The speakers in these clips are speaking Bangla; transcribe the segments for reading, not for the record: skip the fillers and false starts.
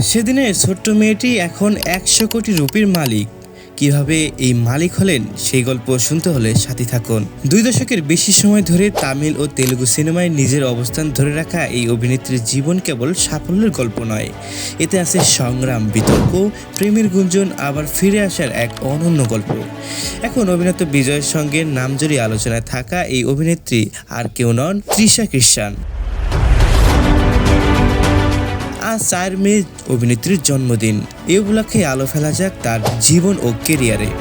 সেদিনের ছোট্ট মেয়েটি এখন 100 কোটি রুপির মালিক। কিভাবে এই মালিক হলেন সেই গল্প শুনতে হলে সাথী থাকুন। 2 দশকের বেশি সময় ধরে তামিল ও তেলুগু সিনেমায় নিজের অবস্থান ধরে রাখা এই অভিনেত্রীর জীবন কেবল সাফল্যের গল্প নয়, এতে আছে সংগ্রাম, বিতর্ক, প্রেমের গুঞ্জন, আবার ফিরে আসার এক অনন্য গল্প। এখন অভিনেতা বিজয়ের সঙ্গে নামজড়িয়ে আলোচনায় থাকা এই অভিনেত্রী আর কেউ নন, তৃষা ক্রিশ্চান। আজ 4 মে অভিনেত্রীর জন্মদিন। এই উপলক্ষে আলো ফেলা যাক তার জীবন ও কেরিয়ারে।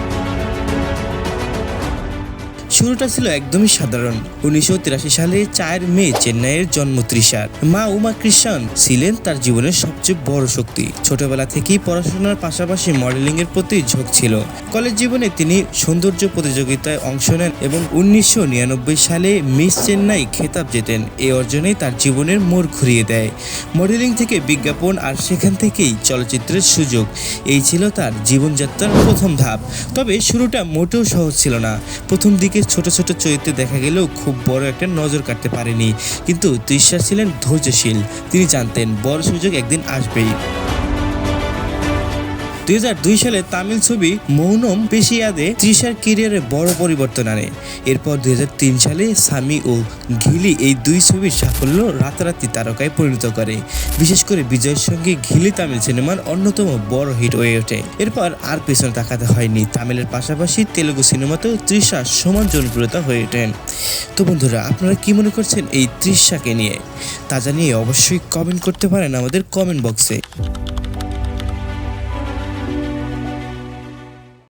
শুরুটা ছিল একদমই সাধারণ। 1983 সালে 4 মে চেন্নাইয়ের জন্ম তৃষার। মা উমা কৃষ্ণন ছিলেন তার জীবনের সবচেয়ে বড় শক্তি। ছোটবেলা থেকেই পড়াশোনার পাশাপাশি মডেলিং এর প্রতি ঝোঁক ছিল। কলেজ জীবনে তিনি সৌন্দর্য প্রতিযোগিতায় অংশ নেন এবং 1999 সালে মিস চেন্নাই খেতাব জেতেন। এই অর্জনেই তার জীবনের মোড় ঘুরিয়ে দেয়। মডেলিং থেকে বিজ্ঞাপন আর সেখান থেকেই চলচ্চিত্রের সুযোগ, এই ছিল তার জীবনযাত্রার প্রথম ধাপ। তবে শুরুটা মোটেও সহজ ছিল না। প্রথম দিকে ছোট ছোট চরিত্রে দেখা গেলেও খুব বড় একটা নজর কাটতে পারেনি, কিন্তু তৃষা ছিলেন ধৈর্যশীল। তিনি জানতেন বড় সুযোগ একদিন আসবেই। 2002 সালে তামিল ছবি মৌনম পেশিয়াদে তৃষার ক্যারিয়ারে বড় পরিবর্তন আনে। এরপর 2003 সালে সামি ও ঘিলি এই 2 ছবির সাফল্য রাতারাতি তারকায় পরিণত করে। বিশেষ করে বিজয়ের সঙ্গে ঘিলি তামিল সিনেমার অন্যতম বড় হিট হয়ে ওঠে। এরপর আর পেছনে তাকাতে হয়নি। তামিলের পাশাপাশি তেলুগু সিনেমাতেও তৃষা সমান জনপ্রিয়তা হয়ে ওঠেন। তো বন্ধুরা, আপনারা কি মনে করছেন এই তৃষাকে নিয়ে? তা জানিয়ে অবশ্যই কমেন্ট করতে পারেন আমাদের কমেন্ট বক্সে।